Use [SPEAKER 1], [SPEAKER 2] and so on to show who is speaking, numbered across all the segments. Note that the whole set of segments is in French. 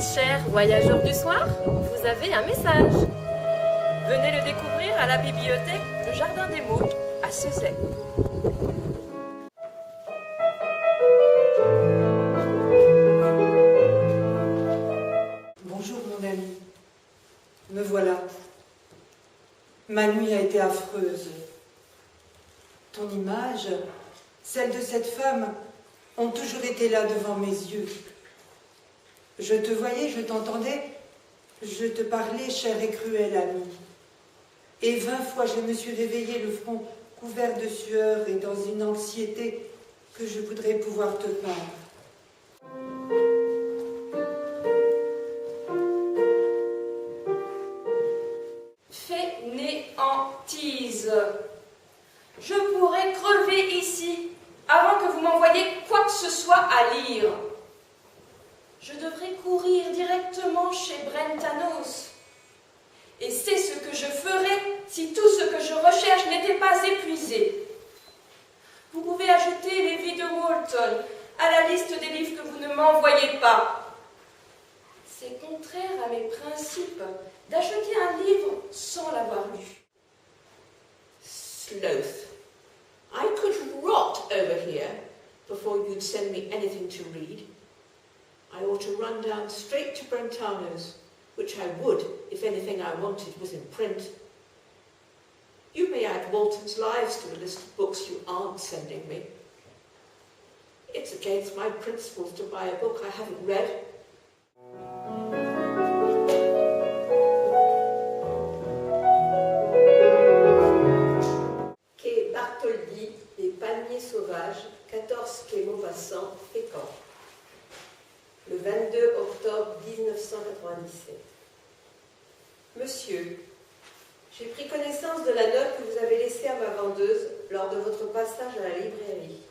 [SPEAKER 1] Chers voyageurs du soir, vous avez un message. Venez le découvrir à la bibliothèque Le Jardin des Mots à Ceuzet.
[SPEAKER 2] Bonjour mon ami, me voilà. Ma nuit a été affreuse. Ton image, celle de cette femme, ont toujours été là devant mes yeux. Je te voyais, je t'entendais, je te parlais, cher et cruel ami. Et 20 fois je me suis réveillée le front couvert de sueur et dans une anxiété que je voudrais pouvoir te peindre.
[SPEAKER 3] Fainéantise. Je pourrais crever ici avant que vous m'envoyiez quoi que ce soit à lire. Je devrais courir directement chez Brentanos. Et c'est ce que je ferais si tout ce que je recherche n'était pas épuisé. Vous pouvez ajouter les vies de Walton à la liste des livres que vous ne m'envoyez pas. C'est contraire à mes principes d'acheter un livre sans l'avoir lu.
[SPEAKER 4] Sloth. I could rot over here before you'd send me anything to read. I ought to run down straight to Brentano's, which I would if anything I wanted was in print. You may add Walton's Lives to the list of books you aren't sending me. It's against my principles to buy a book I haven't read. Quai Bartholdi, les Palmiers Sauvages, 14 quai Maupassant, Fécamp. Le 22 octobre 1997. Monsieur, j'ai pris connaissance de la note que vous avez laissée à ma vendeuse lors de votre passage à la librairie.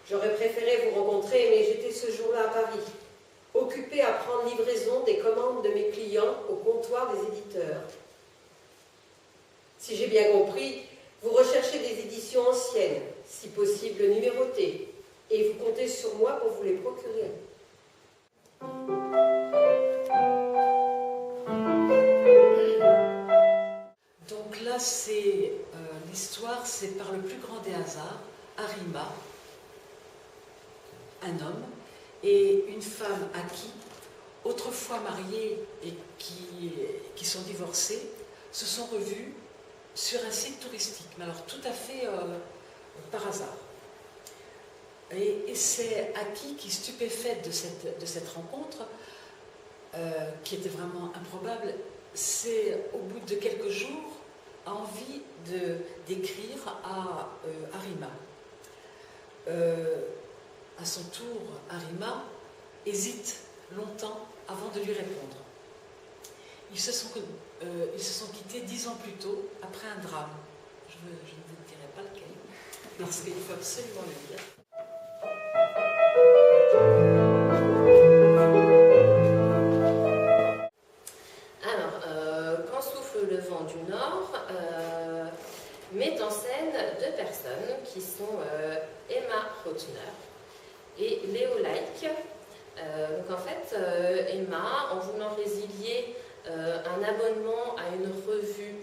[SPEAKER 4] J'aurais préféré vous rencontrer, mais j'étais ce jour-là à Paris, occupée à prendre livraison des commandes de mes clients au comptoir des éditeurs. Si j'ai bien compris, vous recherchez des éditions anciennes, si possible numérotées, et vous comptez sur moi pour vous les procurer.
[SPEAKER 5] Donc là, c'est l'histoire, c'est par le plus grand des hasards, Arima, un homme, et une femme à qui, autrefois mariés et qui sont divorcés, se sont revus sur un site touristique, mais alors tout à fait par hasard. Et c'est Aki qui, stupéfaite de cette rencontre, qui était vraiment improbable, c'est au bout de quelques jours a envie d'écrire à Arima. À son tour, Arima hésite longtemps avant de lui répondre. Ils se sont quittés 10 ans plus tôt, après un drame. Je ne vous dirai pas lequel, parce qu'il faut absolument le dire.
[SPEAKER 1] Alors, Quand souffle le vent du Nord met en scène deux personnes qui sont Emma Rotner et Léo Like. Donc en fait, Emma, en voulant résilier un abonnement à une revue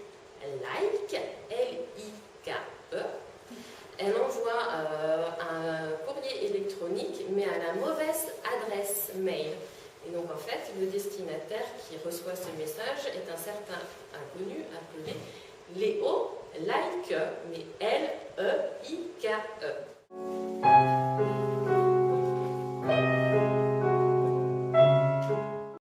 [SPEAKER 1] Like, L-I-K-E, elle envoie un courrier électronique, mais à la mauvaise adresse mail. Et donc en fait, le destinataire qui reçoit ce message est un certain inconnu appelé Léo Like, mais L-E-I-K-E.